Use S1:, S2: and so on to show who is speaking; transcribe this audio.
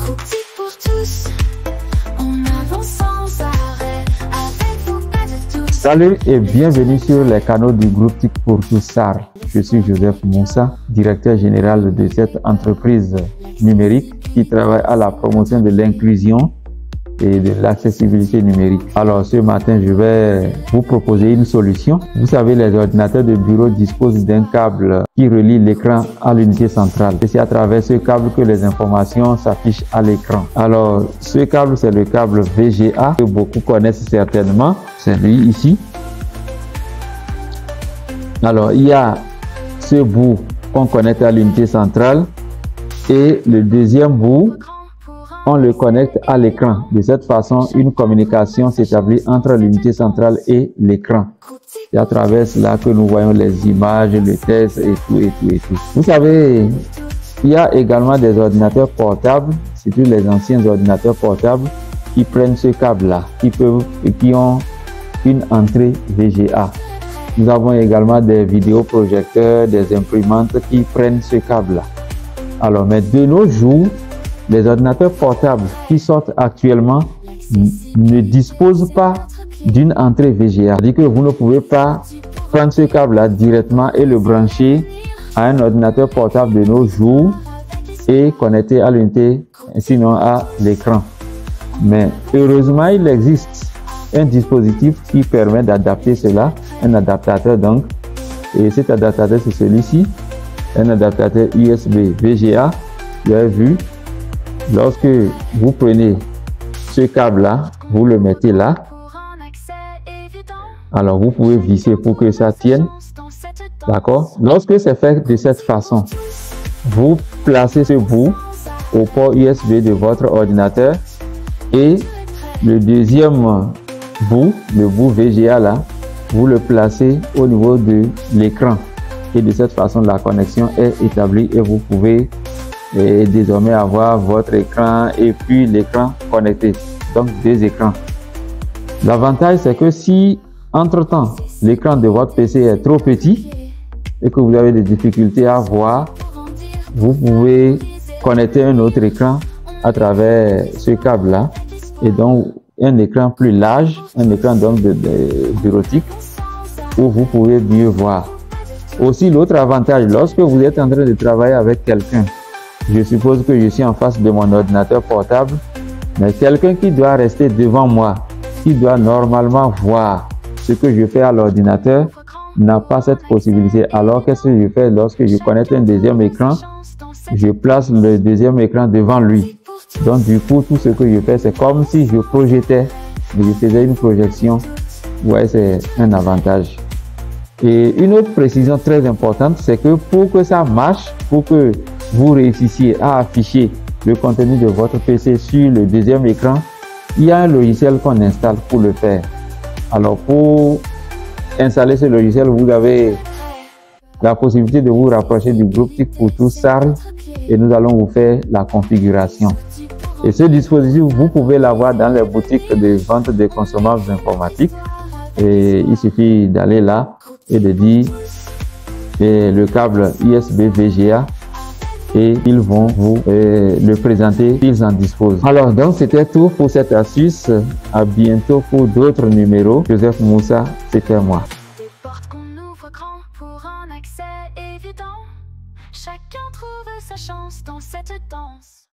S1: Groupe TIC pour tous, on avance sans arrêt, avec vous, pas de doute.
S2: Salut et bienvenue sur les canaux du groupe TIC pour tous SAR. Je suis Joseph Moussa, directeur général de cette entreprise numérique qui travaille à la promotion de l'inclusion et de l'accessibilité numérique. Alors ce matin, je vais vous proposer une solution. Vous savez, les ordinateurs de bureau disposent d'un câble qui relie l'écran à l'unité centrale. Et c'est à travers ce câble que les informations s'affichent à l'écran. Alors ce câble, c'est le câble VGA que beaucoup connaissent certainement. C'est lui ici. Alors il y a ce bout qu'on connecte à l'unité centrale et le deuxième bout, on le connecte à l'écran. De cette façon, une communication s'établit entre l'unité centrale et l'écran. C'est à travers cela que nous voyons les images, le texte et tout. Vous savez, il y a également des ordinateurs portables, surtout les anciens ordinateurs portables, qui prennent ce câble-là, qui ont une entrée VGA. Nous avons également des vidéoprojecteurs, des imprimantes qui prennent ce câble-là. Alors, mais de nos jours, les ordinateurs portables qui sortent actuellement ne disposent pas d'une entrée VGA. C'est-à-dire que vous ne pouvez pas prendre ce câble-là directement et le brancher à un ordinateur portable de nos jours et connecter à l'unité, sinon à l'écran. Mais heureusement, il existe un dispositif qui permet d'adapter cela, un adaptateur donc. Et cet adaptateur, c'est celui-ci, un adaptateur USB VGA. Vous avez vu. Lorsque vous prenez ce câble-là, vous le mettez là. Alors, vous pouvez visser pour que ça tienne. D'accord? Lorsque c'est fait de cette façon, vous placez ce bout au port USB de votre ordinateur et le deuxième bout, le bout VGA là, vous le placez au niveau de l'écran. Et de cette façon, la connexion est établie et vous pouvez désormais avoir votre écran et puis l'écran connecté, donc deux écrans. L'avantage, c'est que si entre-temps l'écran de votre PC est trop petit et que vous avez des difficultés à voir, vous pouvez connecter un autre écran à travers ce câble là et donc un écran plus large, un écran donc de bureautique où vous pouvez mieux voir. Aussi, l'autre avantage, lorsque vous êtes en train de travailler avec quelqu'un, je suppose que je suis en face de mon ordinateur portable, mais quelqu'un qui doit rester devant moi, qui doit normalement voir ce que je fais à l'ordinateur, n'a pas cette possibilité. Alors, qu'est-ce que je fais lorsque je connecte un deuxième écran? Je place le deuxième écran devant lui. Donc, du coup, tout ce que je fais, c'est comme si je projetais, je faisais une projection. Ouais, c'est un avantage. Et une autre précision très importante, c'est que pour que ça marche, pour que vous réussissiez à afficher le contenu de votre PC sur le deuxième écran, il y a un logiciel qu'on installe pour le faire. Alors pour installer ce logiciel, vous avez la possibilité de vous rapprocher du groupe TIC pour tous SAR et nous allons vous faire la configuration. Et ce dispositif, vous pouvez l'avoir dans les boutiques de vente de consommables informatiques. Et il suffit d'aller là et de dire le câble USB VGA et ils vont vous le présenter, ils en disposent. Alors donc c'était tout pour cette astuce. À bientôt pour d'autres numéros. Joseph Moussa, c'était moi.